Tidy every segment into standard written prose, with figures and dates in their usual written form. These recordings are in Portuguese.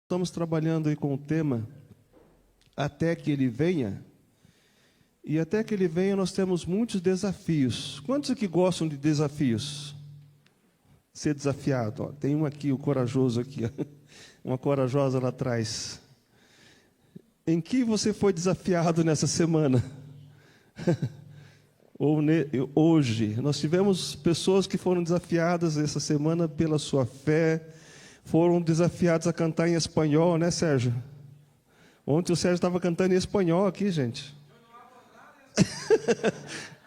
Estamos trabalhando aí com o tema Até que Ele Venha. E até que Ele venha nós temos muitos desafios. Quantos aqui gostam de desafios? Ser desafiado. Ó, tem um aqui, o corajoso aqui. Ó. Uma corajosa lá atrás. Em que você foi desafiado nessa semana? Ou hoje? Nós tivemos pessoas que foram desafiadas essa semana pela sua fé. Foram desafiados a cantar em espanhol, né, Sérgio? Ontem o Sérgio estava cantando em espanhol aqui, gente.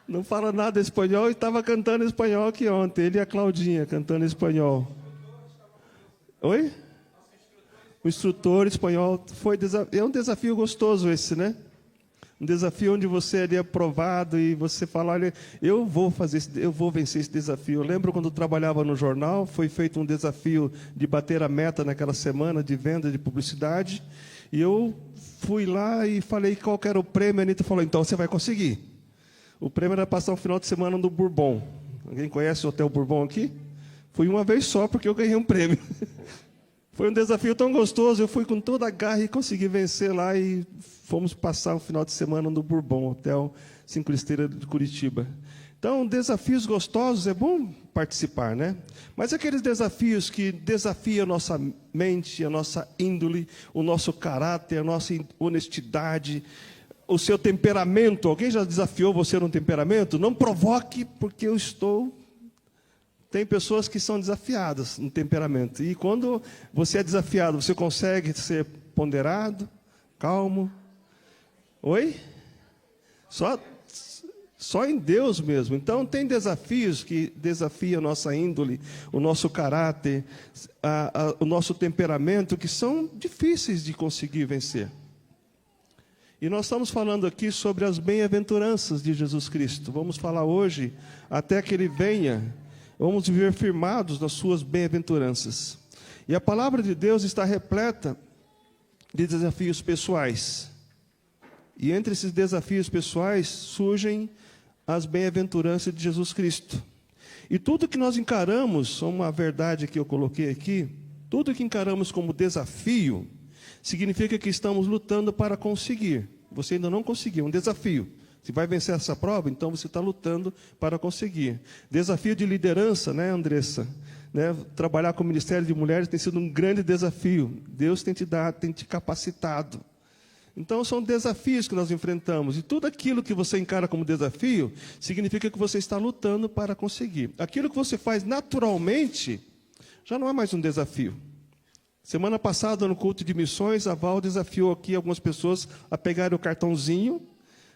Não fala nada em espanhol e estava cantando em espanhol aqui ontem. Ele e a Claudinha cantando em espanhol. Oi? O instrutor espanhol é um desafio gostoso esse, né? Um desafio onde você é aprovado e você fala, olha, eu vou vencer esse desafio. Eu lembro quando eu trabalhava no jornal, foi feito um desafio de bater a meta naquela semana de venda de publicidade. E eu fui lá e falei qual era o prêmio. A Anitta falou, então você vai conseguir. O prêmio era passar um final de semana no Bourbon. Alguém conhece o Hotel Bourbon aqui? Fui uma vez só porque eu ganhei um prêmio. Foi um desafio tão gostoso, eu fui com toda a garra e consegui vencer lá e fomos passar o final de semana no Bourbon, Hotel 5 Estrelas de Curitiba. Então, desafios gostosos, é bom participar, né? Mas aqueles desafios que desafiam a nossa mente, a nossa índole, o nosso caráter, a nossa honestidade, o seu temperamento. Alguém já desafiou você no temperamento? Não provoque, porque eu estou... Tem pessoas que são desafiadas no temperamento. E quando você é desafiado, você consegue ser ponderado, calmo? Oi? Só em Deus mesmo. Então, tem desafios que desafiam a nossa índole, o nosso caráter, o nosso temperamento, que são difíceis de conseguir vencer. E nós estamos falando aqui sobre as bem-aventuranças de Jesus Cristo. Vamos falar hoje, até que Ele venha... Vamos viver firmados nas suas bem-aventuranças. E a palavra de Deus está repleta de desafios pessoais. E entre esses desafios pessoais surgem as bem-aventuranças de Jesus Cristo. E tudo que nós encaramos, uma verdade que eu coloquei aqui, tudo que encaramos como desafio, significa que estamos lutando para conseguir. Você ainda não conseguiu, é um desafio. Se vai vencer essa prova, então você está lutando para conseguir. Desafio de liderança, né, Andressa? Né? Trabalhar com o Ministério de Mulheres tem sido um grande desafio. Deus tem te capacitado. Então, são desafios que nós enfrentamos. E tudo aquilo que você encara como desafio, significa que você está lutando para conseguir. Aquilo que você faz naturalmente, já não é mais um desafio. Semana passada, no culto de missões, a Val desafiou aqui algumas pessoas a pegarem o cartãozinho,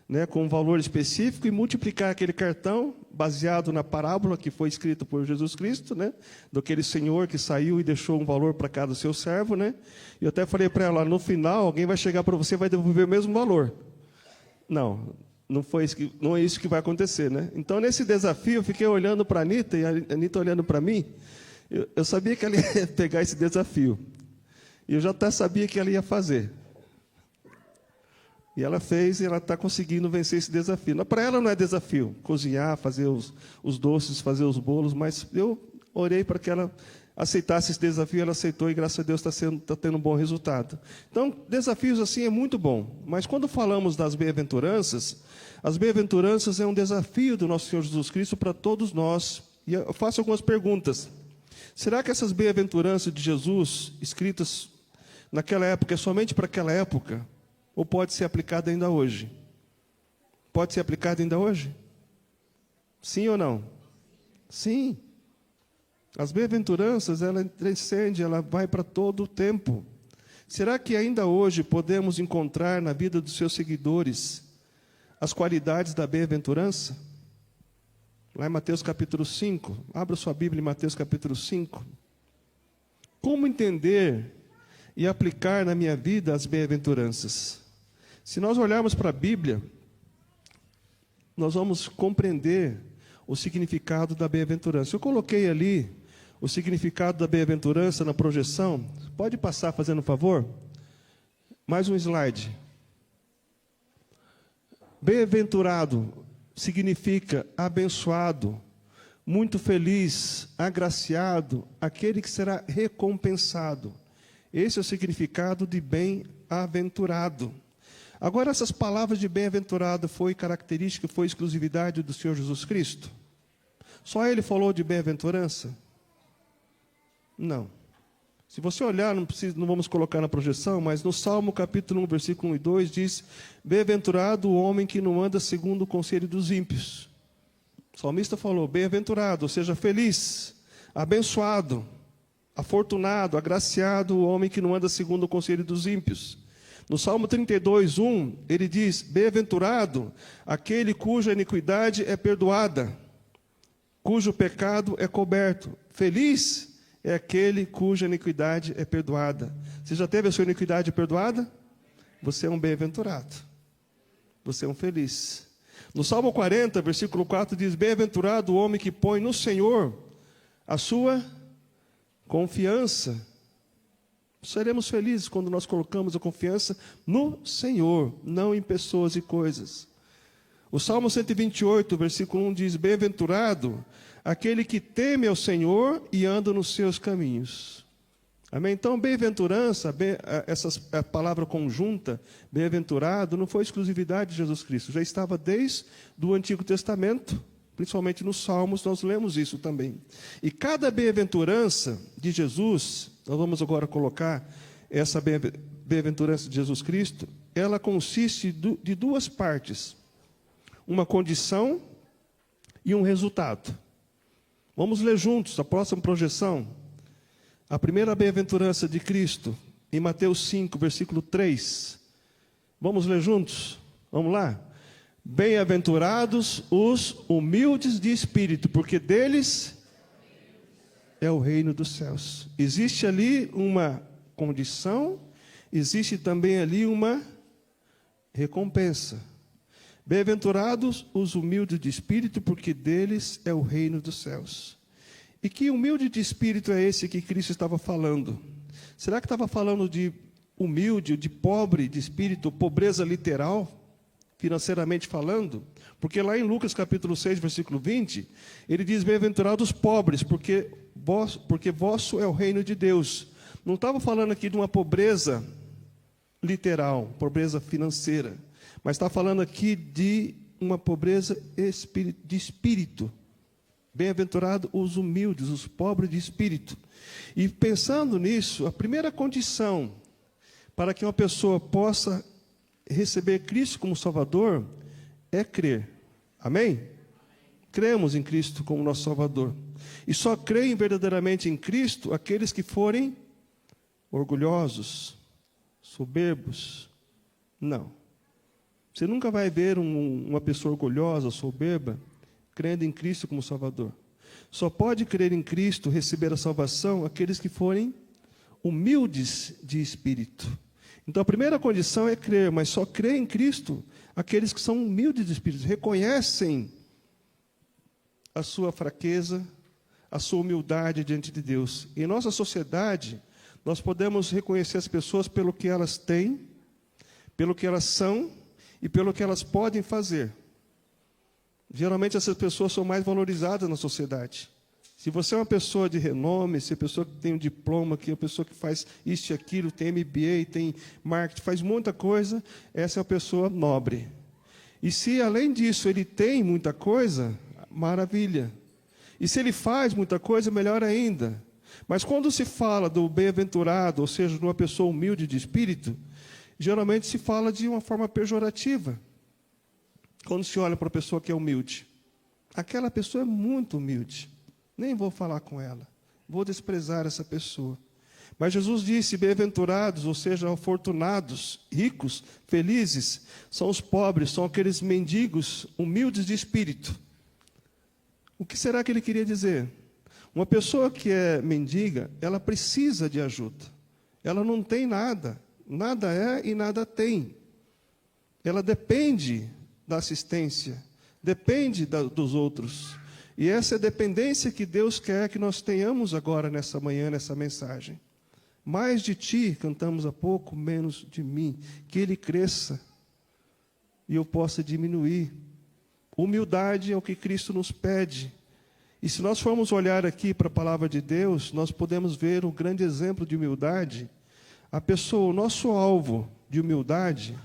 né, com um valor específico e multiplicar aquele cartão baseado na parábola que foi escrita por Jesus Cristo, né, daquele senhor que saiu e deixou um valor para cada seu servo, né? E eu até falei para ela, no final alguém vai chegar para você e vai devolver o mesmo valor. Não é isso que vai acontecer, né? Então, nesse desafio, eu fiquei olhando para a Anitta e a Anitta olhando para mim. Eu sabia que ela ia pegar esse desafio. E eu já até sabia que ela ia fazer. E ela fez e ela está conseguindo vencer esse desafio. Para ela não é desafio cozinhar, fazer os doces, fazer os bolos, mas eu orei para que ela aceitasse esse desafio, ela aceitou e graças a Deus está tendo um bom resultado. Então, desafios assim é muito bom. Mas quando falamos das bem-aventuranças, as bem-aventuranças é um desafio do nosso Senhor Jesus Cristo para todos nós. E eu faço algumas perguntas. Será que essas bem-aventuranças de Jesus, escritas naquela época, é somente para aquela época? Ou pode ser aplicado ainda hoje? Pode ser aplicado ainda hoje? Sim ou não? Sim. As bem-aventuranças, ela transcende, ela vai para todo o tempo. Será que ainda hoje podemos encontrar na vida dos seus seguidores as qualidades da bem-aventurança? Lá em Mateus capítulo 5, abra sua Bíblia em Mateus capítulo 5. Como entender e aplicar na minha vida as bem-aventuranças? Se nós olharmos para a Bíblia, nós vamos compreender o significado da bem-aventurança. Eu coloquei ali o significado da bem-aventurança na projeção. Pode passar, fazendo um favor? Mais um slide. Bem-aventurado significa abençoado, muito feliz, agraciado, aquele que será recompensado. Esse é o significado de bem-aventurado. Agora, essas palavras de bem-aventurado foi característica, foi exclusividade do Senhor Jesus Cristo? Só Ele falou de bem-aventurança? Não. Se você olhar, não vamos colocar na projeção, mas no Salmo capítulo 1, versículo 1 e 2, diz: bem-aventurado o homem que não anda segundo o conselho dos ímpios. O salmista falou, bem-aventurado, ou seja, feliz, abençoado, afortunado, agraciado o homem que não anda segundo o conselho dos ímpios. No Salmo 32, 1, ele diz, bem-aventurado aquele cuja iniquidade é perdoada, cujo pecado é coberto. Feliz é aquele cuja iniquidade é perdoada. Você já teve a sua iniquidade perdoada? Você é um bem-aventurado. Você é um feliz. No Salmo 40, versículo 4, diz, bem-aventurado o homem que põe no Senhor a sua confiança. Seremos felizes quando nós colocamos a confiança no Senhor, não em pessoas e coisas. O Salmo 128, versículo 1 diz, bem-aventurado aquele que teme ao Senhor e anda nos seus caminhos. Amém? Então, bem-aventurança, a palavra conjunta, bem-aventurado, não foi exclusividade de Jesus Cristo. Já estava desde o Antigo Testamento, principalmente nos Salmos, nós lemos isso também. E cada bem-aventurança de Jesus, nós vamos agora colocar essa bem-aventurança de Jesus Cristo, ela consiste de duas partes. Uma condição e um resultado. Vamos ler juntos a próxima projeção. A primeira bem-aventurança de Cristo, em Mateus 5, versículo 3. Vamos ler juntos? Vamos lá? Bem-aventurados os humildes de espírito, porque deles é o reino dos céus. Existe ali uma condição, existe também ali uma recompensa. Bem-aventurados os humildes de espírito, porque deles é o reino dos céus. E que humilde de espírito é esse que Cristo estava falando? Será que estava falando de humilde, de pobre de espírito, pobreza literal, financeiramente falando? Porque lá em Lucas capítulo 6, versículo 20, ele diz, bem-aventurados os pobres, porque vosso é o reino de Deus. Não estava falando aqui de uma pobreza literal, pobreza financeira, mas está falando aqui de uma pobreza de espírito. Bem-aventurados os humildes, os pobres de espírito. E pensando nisso, a primeira condição para que uma pessoa possa receber Cristo como Salvador é crer. Amém? Cremos em Cristo como nosso Salvador. E só creem verdadeiramente em Cristo aqueles que forem orgulhosos, soberbos. Não. Você nunca vai ver uma pessoa orgulhosa, soberba, crendo em Cristo como Salvador. Só pode crer em Cristo, receber a salvação, aqueles que forem humildes de espírito. Então, a primeira condição é crer, mas só crê em Cristo aqueles que são humildes de espírito, reconhecem a sua fraqueza, a sua humildade diante de Deus. Em nossa sociedade, nós podemos reconhecer as pessoas pelo que elas têm, pelo que elas são e pelo que elas podem fazer. Geralmente essas pessoas são mais valorizadas na sociedade. Se você é uma pessoa de renome, se é uma pessoa que tem um diploma, que é uma pessoa que faz isso e aquilo, tem MBA, tem marketing, faz muita coisa, essa é uma pessoa nobre. E se além disso ele tem muita coisa, maravilha. E se ele faz muita coisa, melhor ainda. Mas quando se fala do bem-aventurado, ou seja, de uma pessoa humilde de espírito, geralmente se fala de uma forma pejorativa. Quando se olha para a pessoa que é humilde, aquela pessoa é muito humilde, nem vou falar com ela, vou desprezar essa pessoa. Mas Jesus disse, bem-aventurados, ou seja, afortunados, ricos, felizes, são os pobres, são aqueles mendigos, humildes de espírito. O que será que ele queria dizer? Uma pessoa que é mendiga, ela precisa de ajuda. Ela não tem nada, nada é e nada tem. Ela depende da assistência, depende dos outros. E essa é a dependência que Deus quer que nós tenhamos agora nessa manhã, nessa mensagem. Mais de ti, cantamos há pouco, menos de mim. Que ele cresça e eu possa diminuir. Humildade é o que Cristo nos pede. E se nós formos olhar aqui para a palavra de Deus, nós podemos ver um grande exemplo de humildade A pessoa, o nosso alvo de humildade,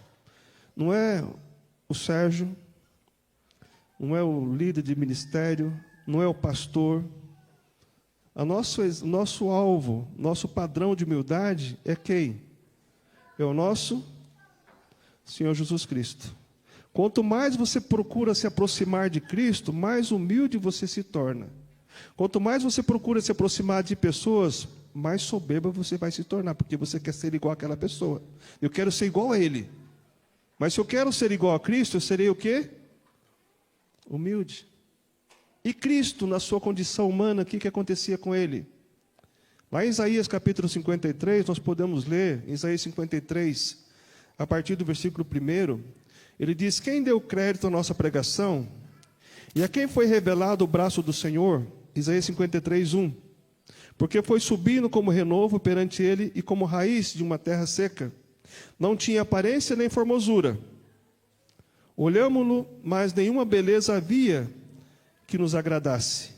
não é o Sérgio, não é o líder de ministério, não é o pastor. Nosso alvo, nosso padrão de humildade é quem? É o nosso Senhor Jesus Cristo. Quanto mais você procura se aproximar de Cristo, mais humilde você se torna. Quanto mais você procura se aproximar de pessoas, mais soberba você vai se tornar, porque você quer ser igual àquela pessoa. Eu quero ser igual a ele. Mas se eu quero ser igual a Cristo, eu serei o quê? Humilde. E Cristo, na sua condição humana, o que acontecia com ele? Lá em Isaías capítulo 53, nós podemos ler, em Isaías 53, a partir do versículo 1, ele diz: quem deu crédito à nossa pregação? E a quem foi revelado o braço do Senhor? Isaías 53, 1. Porque foi subindo como renovo perante ele e como raiz de uma terra seca. Não tinha aparência nem formosura. Olhámo-lo, mas nenhuma beleza havia que nos agradasse.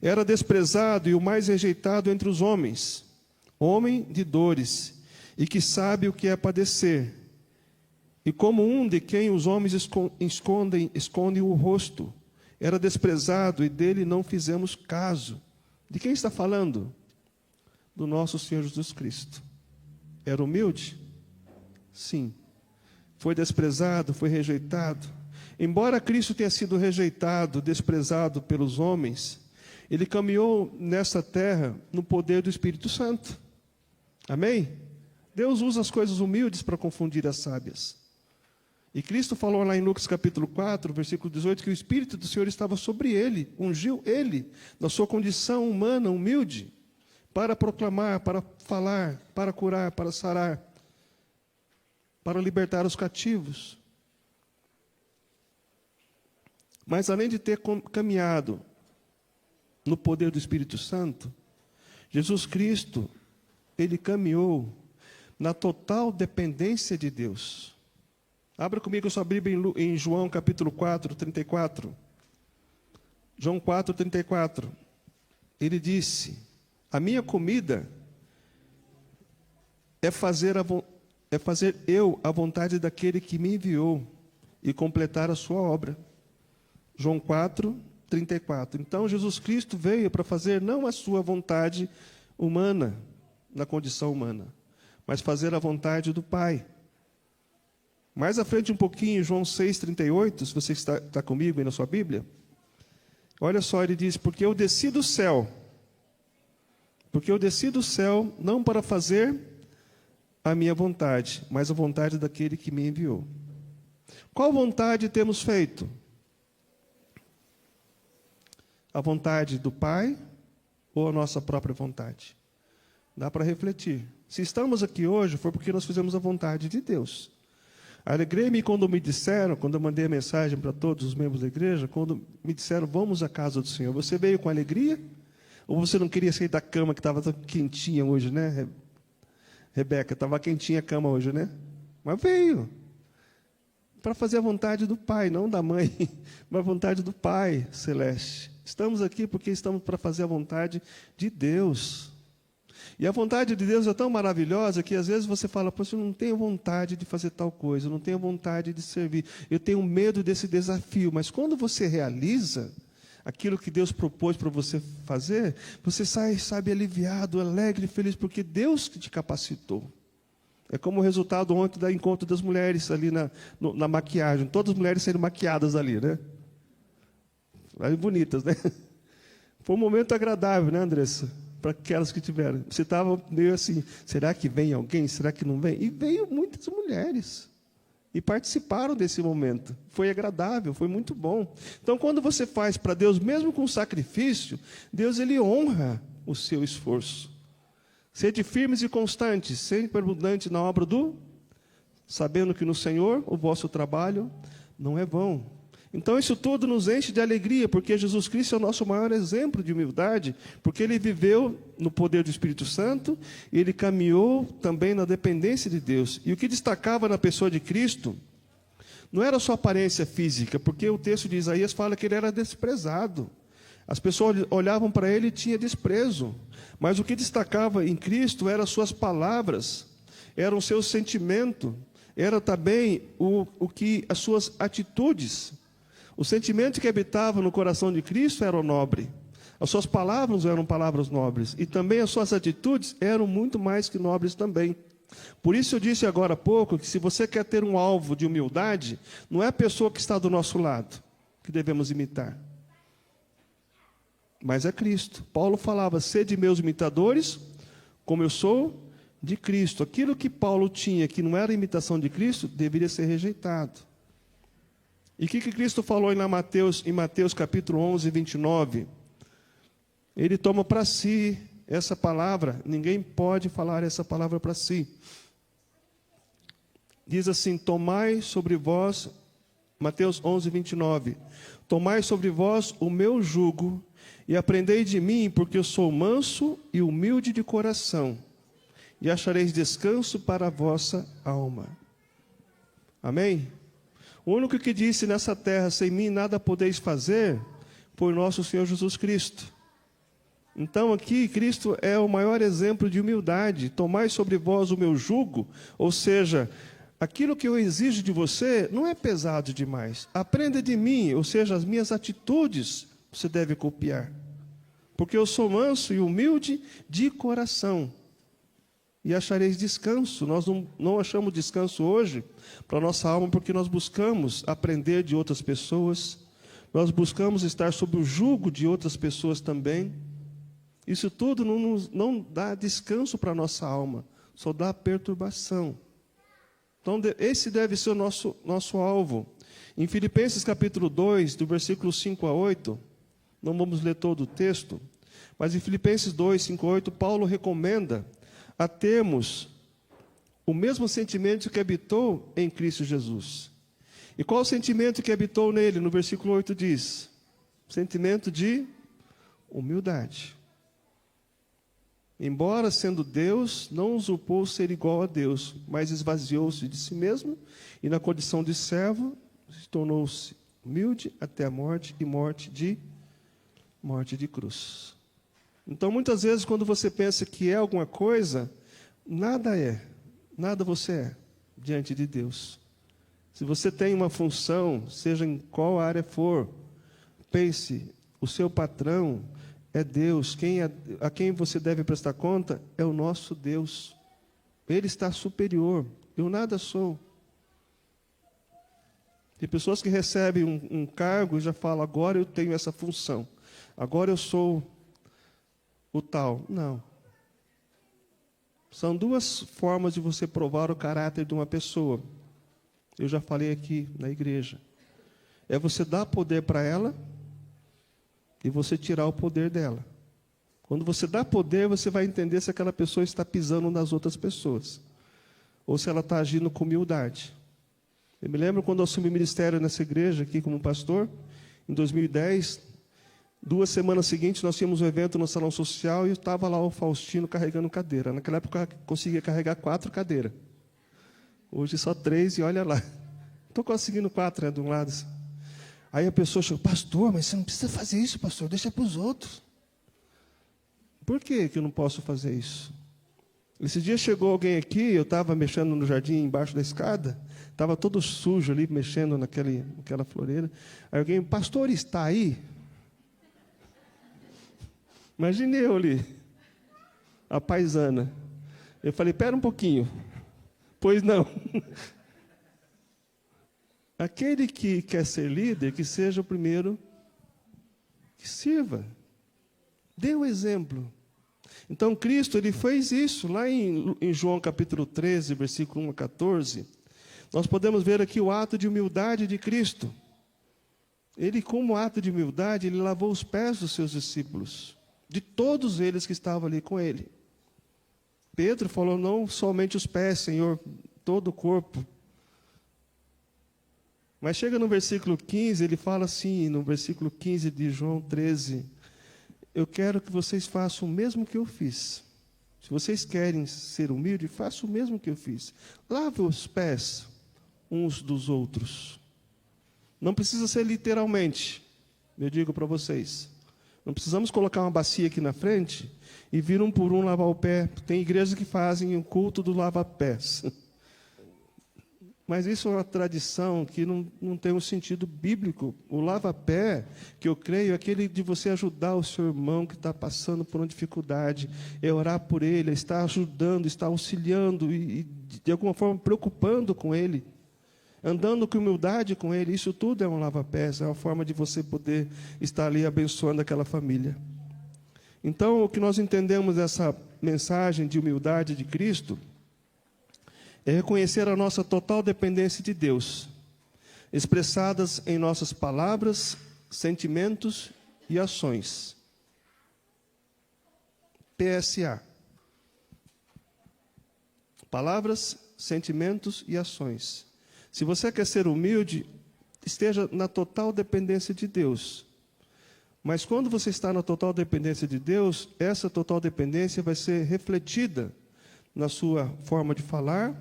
Era desprezado e o mais rejeitado entre os homens, homem de dores, e que sabe o que é padecer. E como um de quem os homens escondem o rosto, era desprezado e dele não fizemos caso. De quem está falando? Do nosso Senhor Jesus Cristo. Era humilde? Sim. Foi desprezado, foi rejeitado. Embora Cristo tenha sido rejeitado, desprezado pelos homens, ele caminhou nessa terra no poder do Espírito Santo. Amém? Deus usa as coisas humildes para confundir as sábias. E Cristo falou lá em Lucas capítulo 4, versículo 18, que o Espírito do Senhor estava sobre ele, ungiu ele, na sua condição humana, humilde, para proclamar, para falar, para curar, para sarar, para libertar os cativos. Mas além de ter caminhado no poder do Espírito Santo, Jesus Cristo, ele caminhou na total dependência de Deus. Abra comigo a sua Bíblia em João capítulo 4, 34. João 4, 34. Ele disse: a minha comida é fazer eu a vontade daquele que me enviou e completar a sua obra. João 4, 34. Então, Jesus Cristo veio para fazer não a sua vontade humana, na condição humana, mas fazer a vontade do Pai. Mais à frente um pouquinho, João 6, 38, se você está comigo aí na sua Bíblia, olha só, ele diz: porque eu desci do céu, não para fazer a minha vontade, mas a vontade daquele que me enviou. Qual vontade temos feito? A vontade do Pai ou a nossa própria vontade? Dá para refletir. Se estamos aqui hoje, foi porque nós fizemos a vontade de Deus. Alegrei-me quando me disseram, quando eu mandei a mensagem para todos os membros da igreja, quando me disseram: vamos à casa do Senhor. Você veio com alegria? Ou você não queria sair da cama que estava tão quentinha hoje, né, Rebeca? Estava quentinha a cama hoje, né? Mas veio para fazer a vontade do Pai, não da mãe, mas a vontade do Pai celeste. Estamos aqui porque estamos para fazer a vontade de Deus. E a vontade de Deus é tão maravilhosa que às vezes você fala: poxa, eu não tenho vontade de fazer tal coisa, eu não tenho vontade de servir, eu tenho medo desse desafio. Mas quando você realiza aquilo que Deus propôs para você fazer, você sai, sabe, aliviado, alegre, feliz, porque Deus que te capacitou. É como o resultado ontem do encontro das mulheres ali na maquiagem. Todas as mulheres saíram maquiadas ali, né? Bonitas, né? Foi um momento agradável, né, Andressa? Para aquelas que tiveram. Você estava meio assim: será que vem alguém? Será que não vem? E veio muitas mulheres. E participaram desse momento. Foi agradável, foi muito bom. Então, quando você faz para Deus, mesmo com sacrifício, Deus, ele honra o seu esforço. Sede firmes e constantes, sempre abundantes na obra sabendo que no Senhor o vosso trabalho não é vão. Então, isso tudo nos enche de alegria, porque Jesus Cristo é o nosso maior exemplo de humildade, porque ele viveu no poder do Espírito Santo, e ele caminhou também na dependência de Deus. E o que destacava na pessoa de Cristo não era sua aparência física, porque o texto de Isaías fala que ele era desprezado. As pessoas olhavam para ele e tinham desprezo. Mas o que destacava em Cristo eram suas palavras, era o seu sentimento, era também o que as suas atitudes. O sentimento que habitava no coração de Cristo era o nobre. As suas palavras eram palavras nobres. E também as suas atitudes eram muito mais que nobres também. Por isso eu disse agora há pouco que se você quer ter um alvo de humildade, não é a pessoa que está do nosso lado que devemos imitar, mas é Cristo. Paulo falava: sede meus imitadores, como eu sou de Cristo. Aquilo que Paulo tinha, que não era imitação de Cristo, deveria ser rejeitado. E o que Cristo falou em Mateus capítulo 11, 29? Ele toma para si essa palavra. Ninguém pode falar essa palavra para si. Diz assim: tomai sobre vós, Mateus 11, 29. Tomai sobre vós o meu jugo e aprendei de mim, porque eu sou manso e humilde de coração, e achareis descanso para a vossa alma. Amém? O único que disse nessa terra: sem mim nada podeis fazer, foi o nosso Senhor Jesus Cristo. Então aqui Cristo é o maior exemplo de humildade. Tomai sobre vós o meu jugo, ou seja, aquilo que eu exijo de você não é pesado demais. Aprenda de mim, ou seja, as minhas atitudes você deve copiar. Porque eu sou manso e humilde de coração, e achareis descanso. Nós não achamos descanso hoje para a nossa alma, porque nós buscamos aprender de outras pessoas, nós buscamos estar sob o jugo de outras pessoas também. Isso tudo não dá descanso para a nossa alma, só dá perturbação. Então, esse deve ser o nosso alvo. Em Filipenses capítulo 2, do versículo 5 a 8, não vamos ler todo o texto, mas em Filipenses 2, 5 a 8, Paulo recomenda a termos o mesmo sentimento que habitou em Cristo Jesus. E qual o sentimento que habitou nele? No versículo 8 diz: sentimento de humildade. Embora sendo Deus, não usurpou ser igual a Deus, mas esvaziou-se de si mesmo, e na condição de servo, se tornou-se humilde até a morte, e morte de cruz. Então, muitas vezes, quando você pensa que é alguma coisa, nada você é diante de Deus. Se você tem uma função, seja em qual área for, pense, o seu patrão é Deus, a quem você deve prestar conta é o nosso Deus. Ele está superior, eu nada sou. Tem pessoas que recebem um cargo e já falam: agora eu tenho essa função, agora eu sou o tal. Não. São duas formas de você provar o caráter de uma pessoa. Eu já falei aqui na igreja. É você dar poder para ela e você tirar o poder dela. Quando você dá poder, você vai entender se aquela pessoa está pisando nas outras pessoas, ou se ela está agindo com humildade. Eu me lembro quando eu assumi o ministério nessa igreja aqui como pastor, em 2010, 2 semanas seguintes nós tínhamos um evento no salão social e estava lá o Faustino carregando cadeira. Naquela época eu conseguia carregar 4 cadeiras. Hoje só 3 e olha lá. Estou conseguindo 4, de um lado. Aí a pessoa chegou: pastor, mas você não precisa fazer isso, pastor, deixa para os outros. Por que eu não posso fazer isso? Esse dia chegou alguém aqui, eu estava mexendo no jardim embaixo da escada, estava todo sujo ali, mexendo naquela floreira. Aí alguém: pastor, está aí? Imaginei eu ali, a paisana. Eu falei: espera um pouquinho. Pois não. Aquele que quer ser líder, que seja o primeiro que sirva. Dê o exemplo. Então, Cristo, ele fez isso. Lá em João capítulo 13, versículo 1 a 14, nós podemos ver aqui o ato de humildade de Cristo. Ele, como ato de humildade, ele lavou os pés dos seus discípulos, de todos eles que estavam ali com ele. Pedro falou: não somente os pés, Senhor, todo o corpo. Mas chega no versículo 15, ele fala assim, no versículo 15 de João 13: eu quero que vocês façam o mesmo que eu fiz. Se vocês querem ser humildes, façam o mesmo que eu fiz. Lave os pés uns dos outros. Não precisa ser literalmente, eu digo para vocês. Não precisamos colocar uma bacia aqui na frente e vir um por um lavar o pé. Tem igrejas que fazem o culto do lava-pés. Mas isso é uma tradição que não tem um sentido bíblico. O lava-pé, que eu creio, é aquele de você ajudar o seu irmão que está passando por uma dificuldade, é orar por ele, é estar ajudando, estar auxiliando e, de alguma forma, preocupando com ele, andando com humildade com ele. Isso tudo é um lava-pés, é uma forma de você poder estar ali abençoando aquela família. Então, o que nós entendemos dessa mensagem de humildade de Cristo é reconhecer a nossa total dependência de Deus, expressadas em nossas palavras, sentimentos e ações. PSA. Palavras, sentimentos e ações. Se você quer ser humilde, esteja na total dependência de Deus. Mas quando você está na total dependência de Deus, essa total dependência vai ser refletida na sua forma de falar,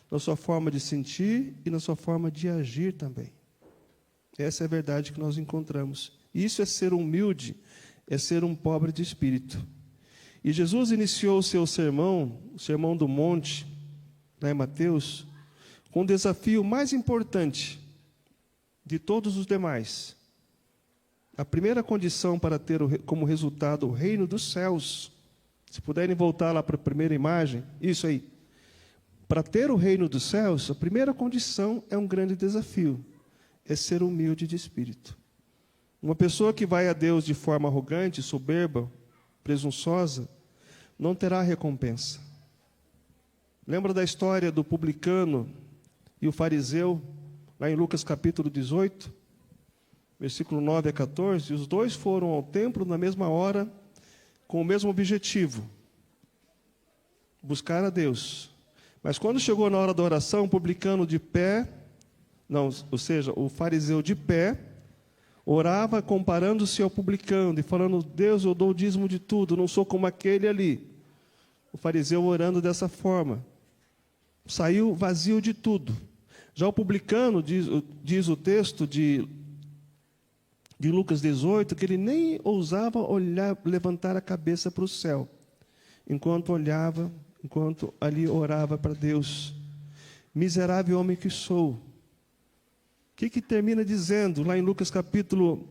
na sua forma de sentir e na sua forma de agir também. Essa é a verdade que nós encontramos. Isso é ser humilde, é ser um pobre de espírito. E Jesus iniciou o seu sermão, o Sermão do Monte, lá em Mateus, com o desafio mais importante de todos os demais. A primeira condição para ter como resultado o reino dos céus, se puderem voltar lá para a primeira imagem, isso aí. Para ter o reino dos céus, a primeira condição é um grande desafio, é ser humilde de espírito. Uma pessoa que vai a Deus de forma arrogante, soberba, presunçosa, não terá recompensa. Lembra da história do publicano e o fariseu, lá em Lucas capítulo 18, versículo 9 a 14? Os dois foram ao templo na mesma hora, com o mesmo objetivo, buscar a Deus. Mas quando chegou na hora da oração, o publicano de pé, ou seja, o fariseu de pé, orava comparando-se ao publicano e falando: Deus, eu dou o dízimo de tudo, não sou como aquele ali. O fariseu orando dessa forma, saiu vazio de tudo. Já o publicano, diz o texto de Lucas 18, que ele nem ousava olhar, levantar a cabeça para o céu, enquanto ali orava para Deus. Miserável homem que sou. O que termina dizendo lá em Lucas capítulo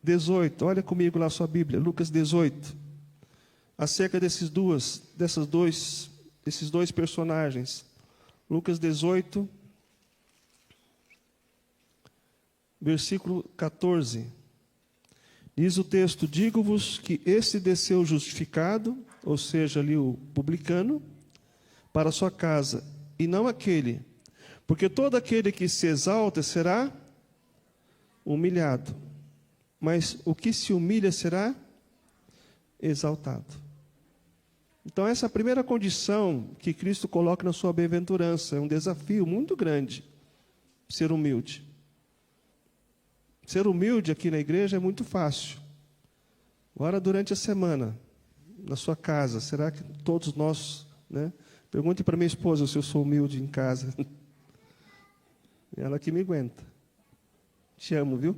18? Olha comigo lá a sua Bíblia, Lucas 18. Acerca desses dois personagens. Lucas 18, versículo 14. Diz o texto: digo-vos que esse desceu justificado, ou seja, ali o publicano, para a sua casa, e não aquele. Porque todo aquele que se exalta será humilhado, mas o que se humilha será exaltado. Então, essa é a primeira condição que Cristo coloca na sua bem-aventurança. É um desafio muito grande, ser humilde. Ser humilde aqui na igreja é muito fácil. Agora, durante a semana, na sua casa, será que todos nós, né? Pergunte para minha esposa se eu sou humilde em casa. Ela que me aguenta. Te amo, viu?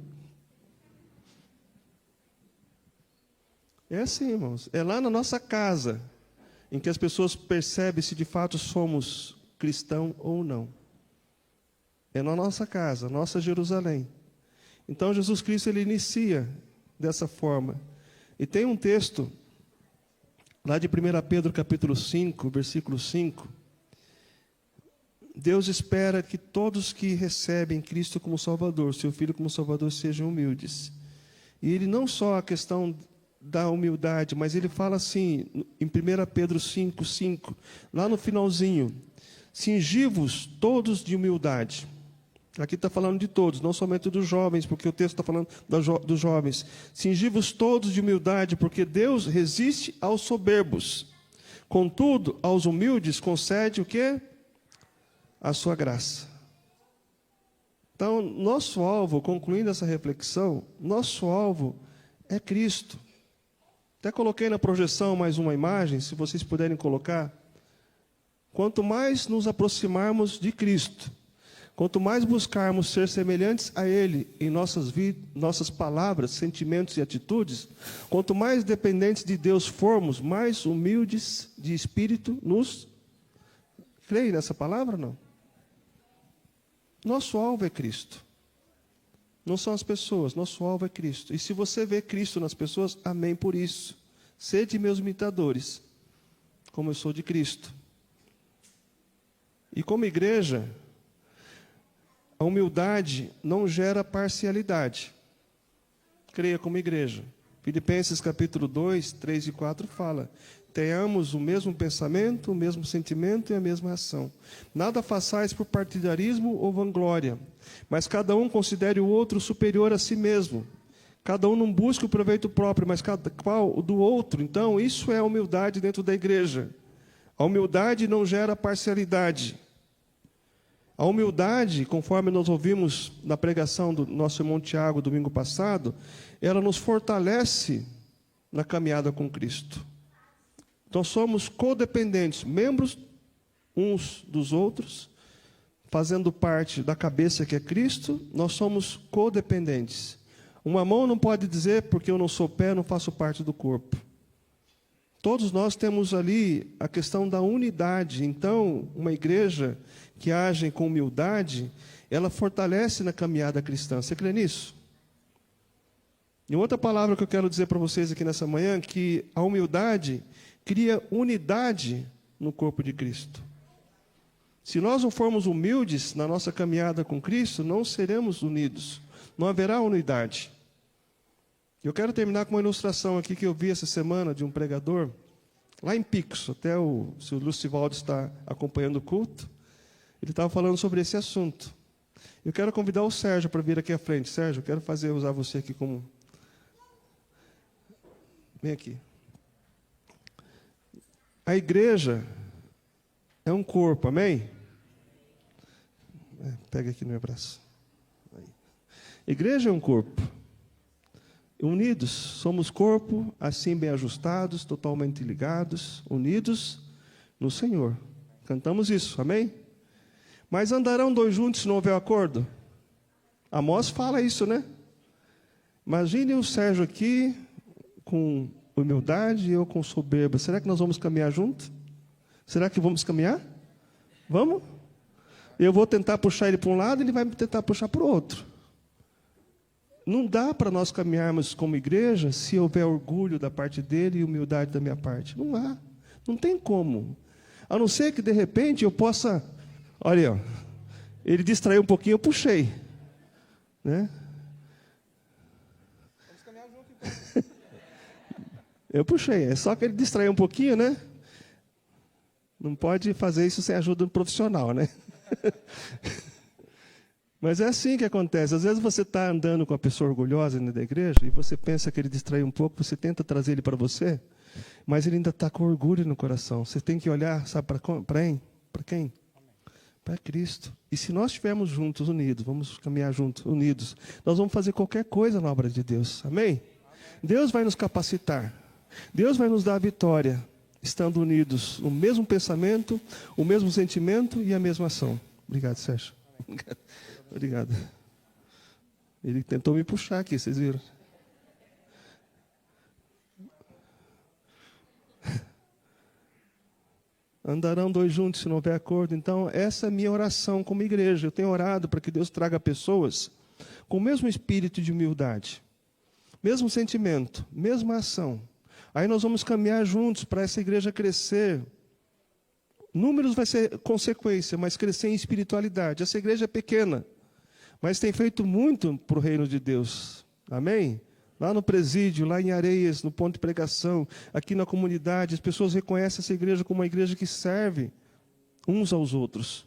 É assim, irmãos. É lá na nossa casa em que as pessoas percebem se de fato somos cristãos ou não. É na nossa casa, nossa Jerusalém. Então, Jesus Cristo, ele inicia dessa forma. E tem um texto, lá de 1 Pedro, capítulo 5, versículo 5. Deus espera que todos que recebem Cristo como Salvador, seu Filho como Salvador, sejam humildes. E ele não só a questão da humildade, mas ele fala assim, em 1 Pedro 5, 5, lá no finalzinho: cingi-vos todos de humildade. Aqui está falando de todos, não somente dos jovens, porque o texto está falando dos jovens. Cingi-vos todos de humildade, porque Deus resiste aos soberbos. Contudo, aos humildes concede o quê? A sua graça. Então, nosso alvo, concluindo essa reflexão, nosso alvo é Cristo. Até coloquei na projeção mais uma imagem, se vocês puderem colocar. Quanto mais nos aproximarmos de Cristo, Quanto mais buscarmos ser semelhantes a Ele em nossas palavras, sentimentos e atitudes, quanto mais dependentes de Deus formos, mais humildes de espírito nos... Creio nessa palavra ou não? Nosso alvo é Cristo. Não são as pessoas, nosso alvo é Cristo. E se você vê Cristo nas pessoas, amém por isso. Sede meus imitadores, como eu sou de Cristo. E como igreja, a humildade não gera parcialidade. Creia como igreja. Filipenses capítulo 2, 3 e 4 fala: tenhamos o mesmo pensamento, o mesmo sentimento e a mesma ação. Nada façais por partidarismo ou vanglória, mas cada um considere o outro superior a si mesmo. Cada um não busque o proveito próprio, mas cada qual o do outro. Então, isso é a humildade dentro da igreja. A humildade não gera parcialidade. A humildade, conforme nós ouvimos na pregação do nosso irmão Tiago domingo passado, ela nos fortalece na caminhada com Cristo. Então somos codependentes, membros uns dos outros, fazendo parte da cabeça que é Cristo, nós somos codependentes. Uma mão não pode dizer, porque eu não sou pé, não faço parte do corpo. Todos nós temos ali a questão da unidade. Então, uma igreja que age com humildade, ela fortalece na caminhada cristã. Você crê nisso? E outra palavra que eu quero dizer para vocês aqui nessa manhã, que a humildade cria unidade no corpo de Cristo. Se nós não formos humildes na nossa caminhada com Cristo, não seremos unidos. Não haverá unidade. Eu quero terminar com uma ilustração aqui que eu vi essa semana de um pregador, lá em Pixo, até o seu Lucivaldo está acompanhando o culto. Ele estava falando sobre esse assunto. Eu quero convidar o Sérgio para vir aqui à frente. Sérgio, eu quero usar você aqui como... Vem aqui. A igreja é um corpo, amém? Pega aqui no meu braço. Aí. Igreja é um corpo. Unidos, somos corpo, assim bem ajustados, totalmente ligados, unidos no Senhor. Cantamos isso, amém? Mas andarão dois juntos se não houver acordo? Amós fala isso, né? Imagine o Sérgio aqui com humildade e eu com soberba. Será que nós vamos caminhar junto? Será que vamos caminhar? Vamos? Eu vou tentar puxar ele para um lado e ele vai tentar puxar para o outro. Não dá para nós caminharmos como igreja se houver orgulho da parte dele e humildade da minha parte. Não há. Não tem como. A não ser que, de repente, eu possa... Olha, ó, ele distraiu um pouquinho, eu puxei. Né? Vamos caminhar junto, então. Eu puxei. É só que ele distraiu um pouquinho, né? Não pode fazer isso sem ajuda do profissional, né? Mas é assim que acontece. Às vezes você está andando com a pessoa orgulhosa dentro da igreja e você pensa que ele distrai um pouco, você tenta trazer ele para você, mas ele ainda está com orgulho no coração. Você tem que olhar, sabe, para quem? Para Cristo. E se nós estivermos juntos, unidos, vamos caminhar juntos, unidos, nós vamos fazer qualquer coisa na obra de Deus. Amém? Deus vai nos capacitar. Deus vai nos dar a vitória, estando unidos no mesmo pensamento, o mesmo sentimento e a mesma ação. Obrigado, Sérgio. Obrigado. Ele tentou me puxar aqui, vocês viram? Andarão dois juntos se não houver acordo. Então, essa é a minha oração como igreja. Eu tenho orado para que Deus traga pessoas com o mesmo espírito de humildade, mesmo sentimento, mesma ação. Aí nós vamos caminhar juntos para essa igreja crescer. Números vai ser consequência, mas crescer em espiritualidade. Essa igreja é pequena, mas tem feito muito para o reino de Deus. Amém? Lá no presídio, lá em Areias, no ponto de pregação, aqui na comunidade, as pessoas reconhecem essa igreja como uma igreja que serve uns aos outros.